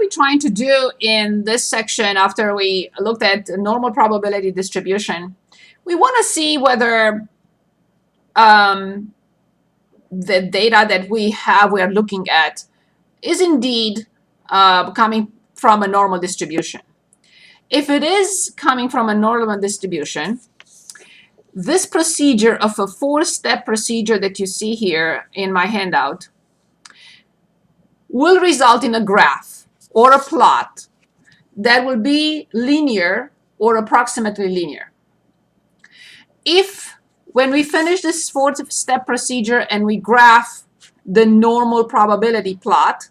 we trying to do in this section after we looked at normal probability distribution? We want to see whether the data that we are looking at is indeed coming from a normal distribution. If it is coming from a normal distribution, this procedure of a 4-step procedure that you see here in my handout will result in a graph or a plot that will be linear or approximately linear. If when we finish this 4-step procedure and we graph the normal probability plot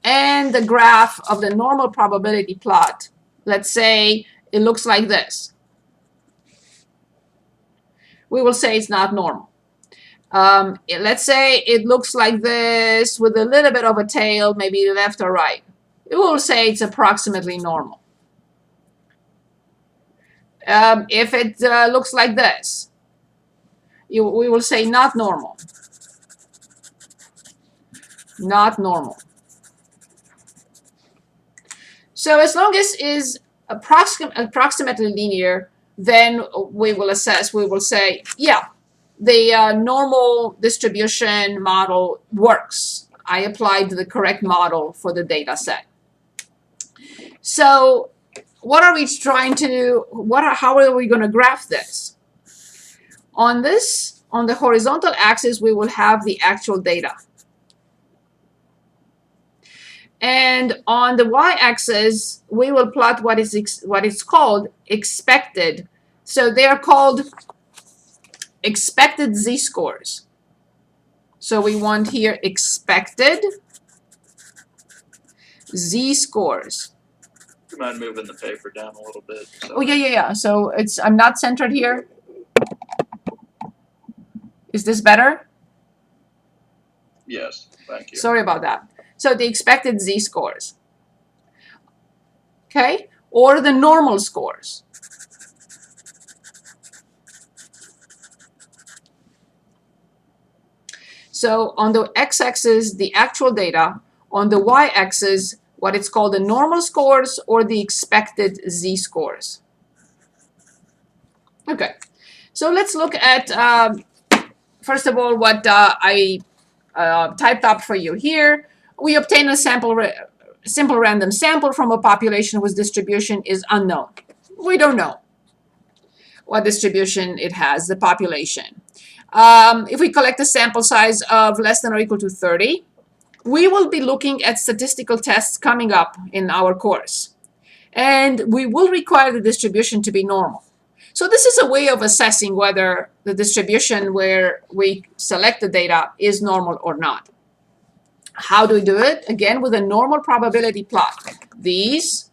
and the graph of the normal probability plot, let's say it looks like this, we will say it's not normal. Let's say it looks like this with a little bit of a tail, maybe left or right. We will say it's approximately normal. If it looks like this, we will say not normal. Not normal. So as long as it is approximately linear, then we will assess, we will say, yeah, the normal distribution model works. I applied the correct model for the data set. So what are we trying to do? How are we going to graph this? On the horizontal axis, we will have the actual data. And on the y-axis, we will plot what is called expected. So they are called expected z-scores. So we want here expected z-scores. You mind moving the paper down a little bit? Oh, yeah. So I'm not centered here. Is this better? Yes, thank you. Sorry about that. So the expected z-scores. Okay? Or the normal scores. So on the x-axis, the actual data. On the y-axis, what it's called the normal scores or the expected z-scores. Okay. So let's look at, first of all, what I typed up for you here. We obtain a simple random sample from a population whose distribution is unknown. We don't know what distribution it has, the population. If we collect a sample size of less than or equal to 30, we will be looking at statistical tests coming up in our course. And we will require the distribution to be normal. So this is a way of assessing whether the distribution where we select the data is normal or not. How do we do it? Again, with a normal probability plot. These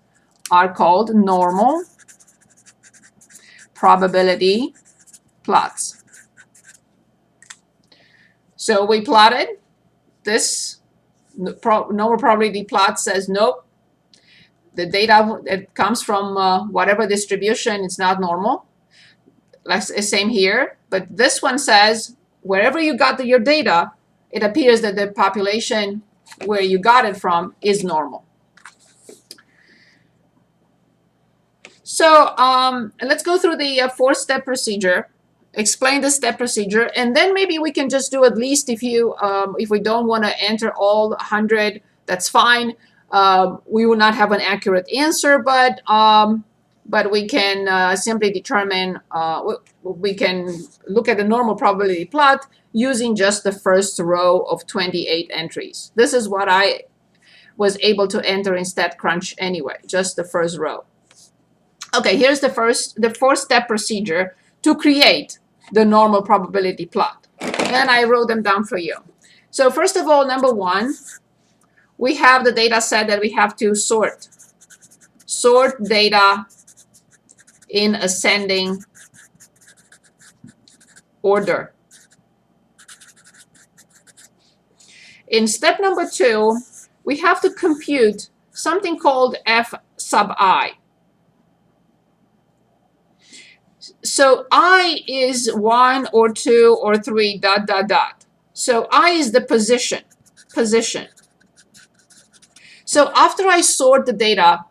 are called normal probability plots. So we plotted this. Normal probability plot says nope. The data that comes from whatever distribution is not normal. Like same here. But this one says wherever you got your data, it appears that the population where you got it from is normal. So let's go through the 4-step procedure, explain the step procedure, and then maybe we can just do at least if we don't want to enter all 100, that's fine. We will not have an accurate answer, but we can simply determine, we can look at the normal probability plot using just the first row of 28 entries. This is what I was able to enter in StatCrunch anyway, just the first row. Okay, here's the 4-step procedure to create the normal probability plot. And I wrote them down for you. So first of all, number one, we have the data set that we have to sort. Sort data in ascending order. In step number 2, we have to compute something called f sub I. So I is 1 or 2 or 3 ... So I is the position. So after I sort the data,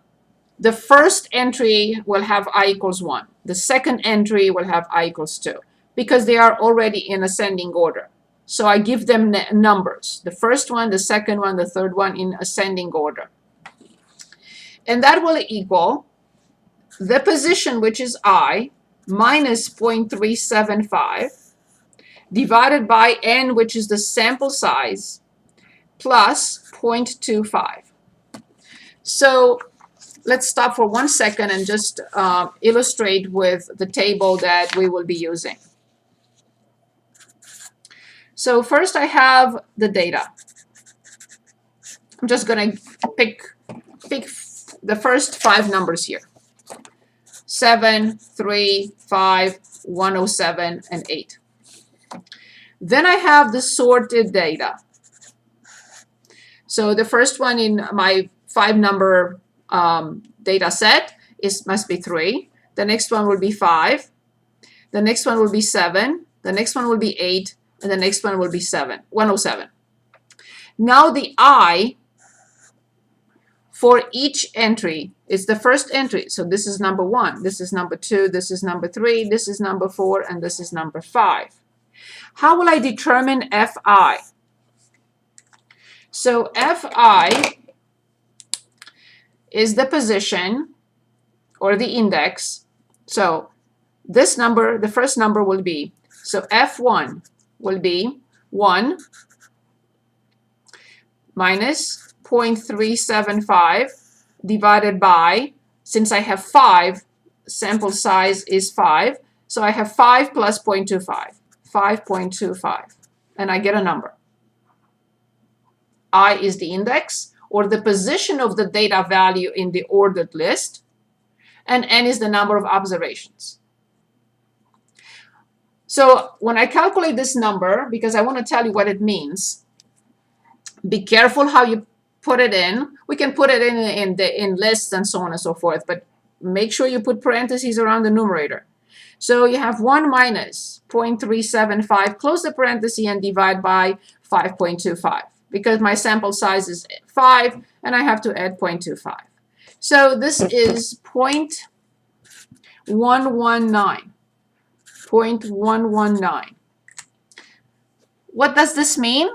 the first entry will have I equals 1. The second entry will have I equals 2 because they are already in ascending order. So I give them numbers. The first one, the second one, the third one in ascending order. And that will equal the position, which is I, minus 0.375, divided by n, which is the sample size, plus 0.25. So let's stop for 1 second and just illustrate with the table that we will be using. So first I have the data. I'm just going to pick the first 5 numbers here. 7, 3, 5, 107, and 8. Then I have the sorted data. So the first one in my 5-number data set must be 3. The next one will be 5. The next one will be 7. The next one will be 8. And the next one will be 107. Now the I for each entry is the first entry. So this is number 1. This is number 2. This is number 3. This is number 4. And this is number 5. How will I determine Fi? So Fi is the position or the index. So this number, the first number will be, so F1 will be 1 minus 0.375 divided by, since I have 5, sample size is 5, so I have 5 plus 0.25, 5.25, and I get a number. I is the index, or the position of the data value in the ordered list, and n is the number of observations. So when I calculate this number, because I want to tell you what it means, be careful how you put it in. We can put it in lists and so on and so forth, but make sure you put parentheses around the numerator. So you have 1 minus 0.375, close the parenthesis and divide by 5.25, because my sample size is 5 and I have to add 0.25. So this is 0.119. 0.119. What does this mean?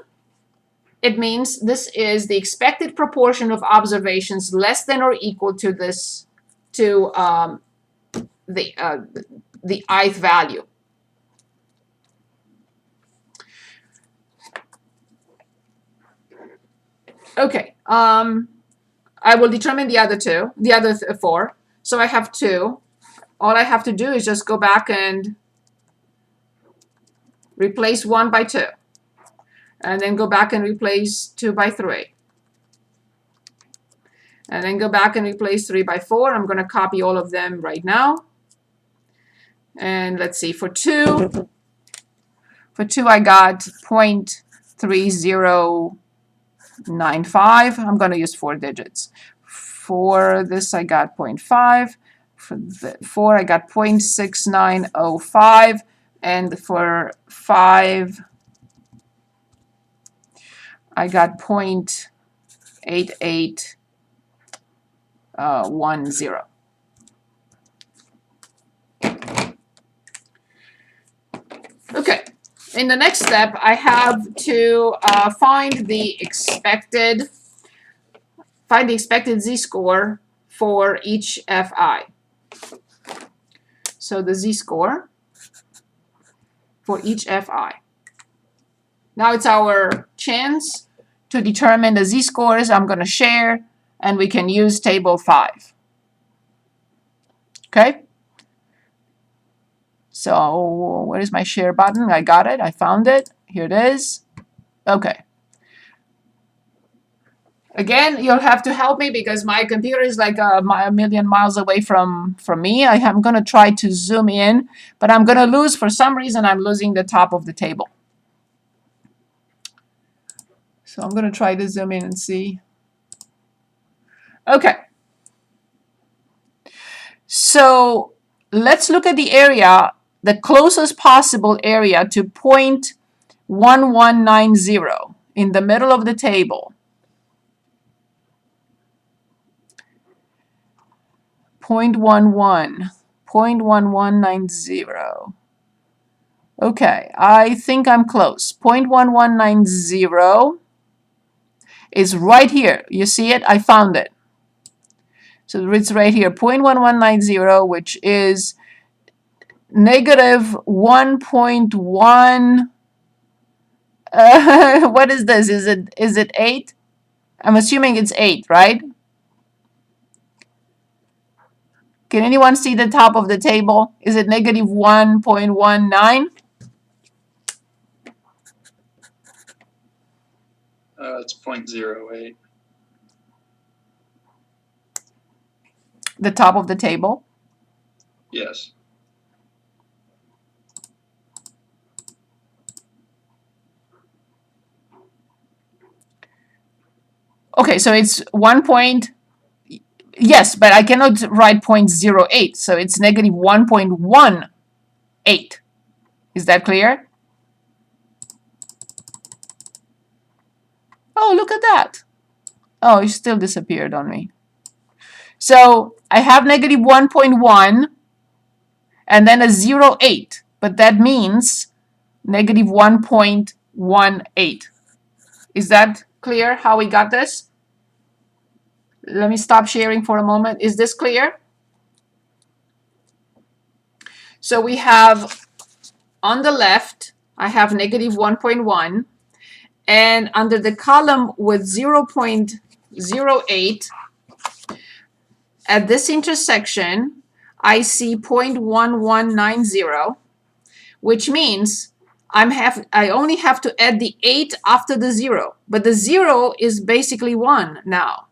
It means this is the expected proportion of observations less than or equal to this, to the ith value. Okay, I will determine the other 4. So I have 2. All I have to do is just go back and replace 1 by 2. And then go back and replace 2 by 3. And then go back and replace 3 by 4. I'm going to copy all of them right now. And let's see, for 2 I got 0.3095. I'm going to use 4 digits. For this I got 0.5. For 4 I got 0.6905. And for 5 I got 0.8810. Okay, in the next step, I have to find the expected z-score for each Fi. So the z-score for each Fi. Now it's our chance to determine the z-scores. I'm going to share, and we can use table 5. Okay? So where is my share button? I got it. I found it. Here it is. Okay. Again, you'll have to help me because my computer is like a million miles away from me. I'm going to try to zoom in, but I'm going to lose, for some reason, I'm losing the top of the table. So I'm going to try to zoom in and see. Okay. So let's look at the area, the closest possible area to 0.1190 in the middle of the table. 0.11, 0.1190. Okay, I think I'm close. 0.1190 is right here. You see it? I found it. So it's right here, 0.1190, which is negative 1.1. What is this? Is it 8? I'm assuming it's 8, right? Can anyone see the top of the table? Is it negative 1.19? It's 0.08. The top of the table? Yes. Okay, so it's 1 point. Yes, but I cannot write 0.08, so it's negative 1.18. Is that clear? Oh, look at that. Oh, it still disappeared on me. So I have negative 1.1 and then a 0.8, but that means negative 1.18. Is that clear how we got this? Let me stop sharing for a moment. Is this clear? So we have on the left, I have negative 1.1, and under the column with 0.08, at this intersection, I see 0.1190, which means I only have to add the 8 after the 0, but the 0 is basically 1 now.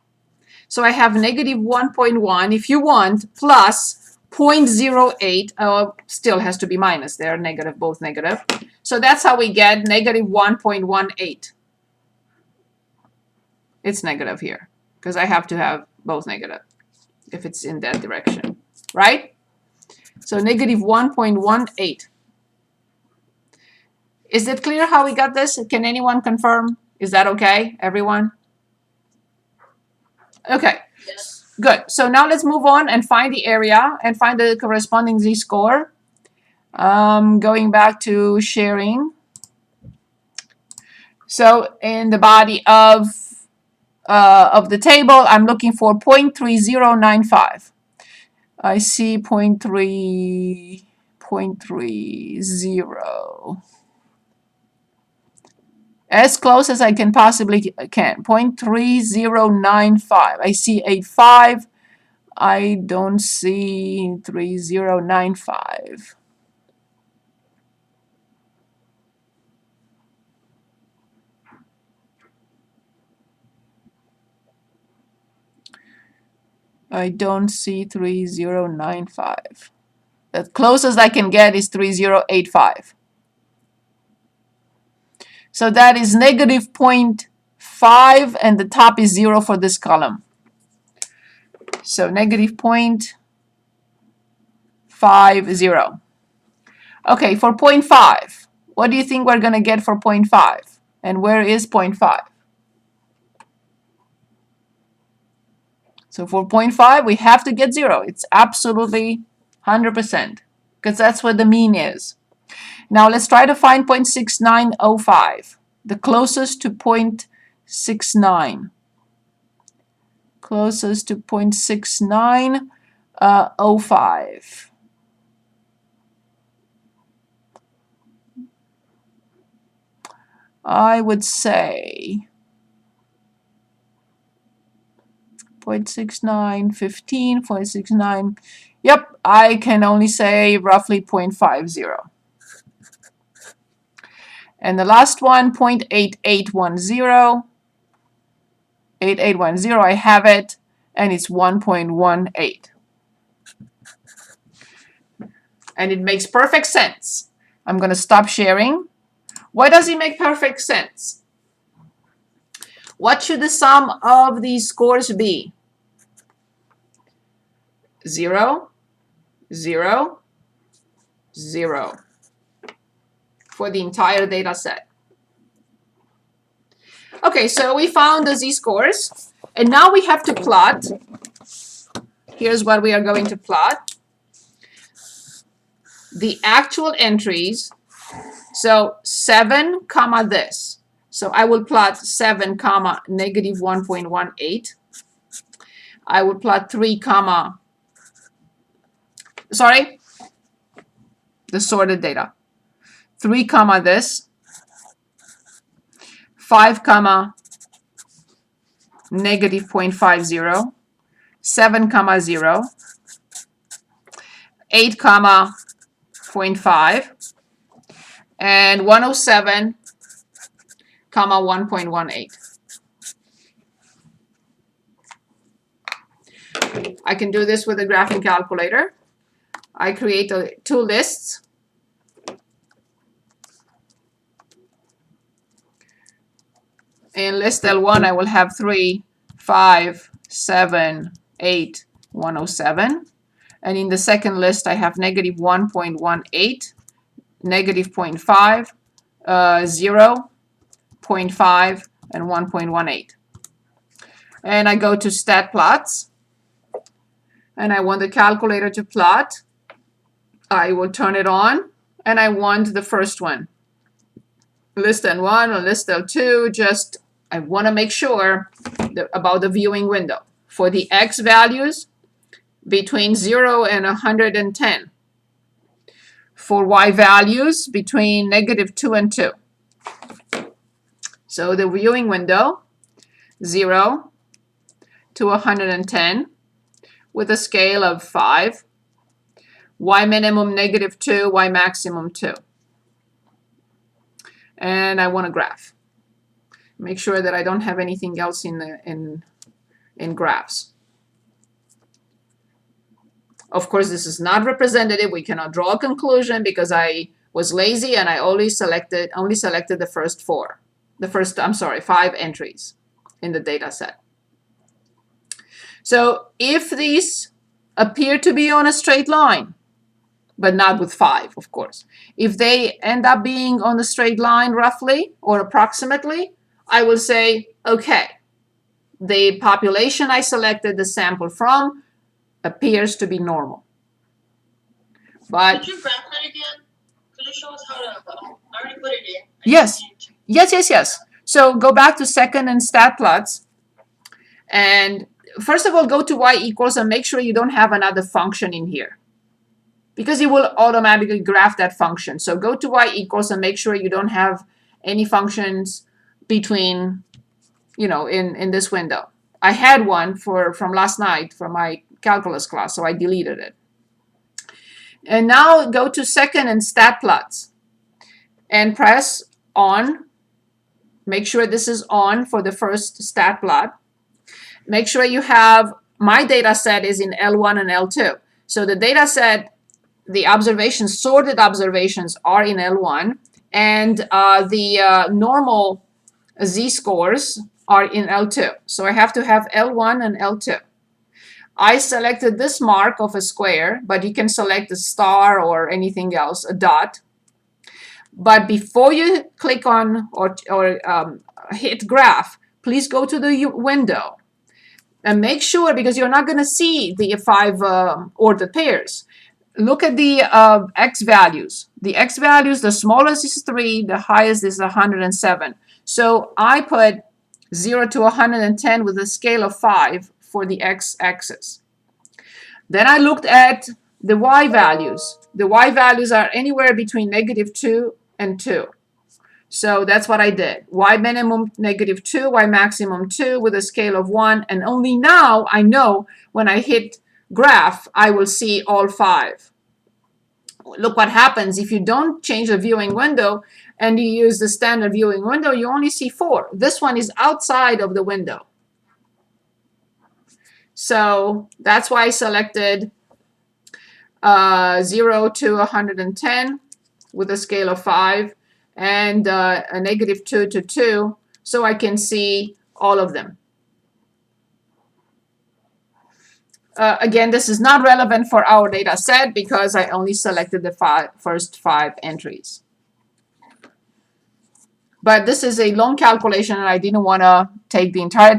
So I have negative 1.1, if you want, plus 0.08, still has to be minus, they're negative, both negative. So that's how we get negative 1.18. It's negative here, because I have to have both negative if it's in that direction, right? So negative 1.18. Is it clear how we got this? Can anyone confirm? Is that okay, everyone? Okay. Yes. Good. So now let's move on and find the area and find the corresponding z-score. Going back to sharing. So in the body of the table, I'm looking for 0.3095. I see 0.30. As close as I can possibly can. 0.3095. I see 85. I don't see 3095. I don't see 3095. The closest I can get is 3085. So that is negative 0.5, and the top is 0 for this column. So negative 0.50. Okay, for 0.5, what do you think we're going to get for 0.5? And where is 0.5? So for 0.5, we have to get 0. It's absolutely 100%, because that's what the mean is. Now let's try to find 0.6905, the closest to 0.69. Closest to 0.6905. I would say 0.6915, 0.69. Yep, I can only say roughly 0.50. And the last one, 0.8810. 8810, I have it, and it's 1.18. And it makes perfect sense. I'm going to stop sharing. Why does it make perfect sense? What should the sum of these scores be? 0, 0, 0 for the entire data set. Okay, so we found the z-scores, and now we have to plot Here's what we are going to plot. The actual entries, so 7 comma this. So I will plot 7 comma negative 1.18. I will plot 3 comma, sorry, the sorted data. 3 comma this, 5 comma negative 0.50, 7 comma 0, 8 comma 0.5, and 107 comma 1.18. I can do this with a graphing calculator. I create two lists. In list L1, I will have 3, 5, 7, 8, 107. And in the second list, I have negative 1.18, negative 0.5, 0, 0.5, and 1.18. And I go to stat plots. And I want the calculator to plot. I will turn it on. And I want the first one. List N1 or list L2, just I want to make sure about the viewing window. For the X values, between 0 and 110. For Y values, between negative 2 and 2. So the viewing window, 0 to 110, with a scale of 5. Y minimum negative 2, Y maximum 2. And I want a graph. Make sure that I don't have anything else in graphs. Of course, this is not representative. We cannot draw a conclusion because I was lazy and I only selected the first 5 entries in the data set. So if these appear to be on a straight line, but not with 5, of course. If they end up being on a straight line roughly or approximately, I will say, okay, the population I selected the sample from appears to be normal. But could you graph that again? Could you show us how to? I already put it in. Yes. So go back to second and stat plots. And first of all, go to y equals and make sure you don't have another function in here, because it will automatically graph that function. So go to y equals and make sure you don't have any functions between, in this window. I had one from last night for my calculus class, so I deleted it. And now go to second and stat plots and press on. Make sure this is on for the first stat plot. Make sure you have, my data set is in L1 and L2. So the data set, the observations, sorted observations are in L1, and the normal z-scores are in L2. So I have to have L1 and L2. I selected this mark of a square, but you can select a star or anything else, a dot. But before you click on or hit graph, please go to the window and make sure, because you're not going to see the 5 ordered pairs. Look at the X values. The X values, the smallest is 3, the highest is 107. So I put 0 to 110 with a scale of 5 for the X-axis. Then I looked at the Y values. The Y values are anywhere between negative 2 and 2. So that's what I did. Y minimum negative 2, Y maximum 2 with a scale of 1. And only now I know when I hit graph, I will see all 5. Look what happens if you don't change the viewing window and you use the standard viewing window, you only see 4. This one is outside of the window. So that's why I selected 0 to 110 with a scale of 5 and a negative 2 to 2, so I can see all of them. Again, this is not relevant for our data set because I only selected the first 5 entries. But this is a long calculation and I didn't want to take the entire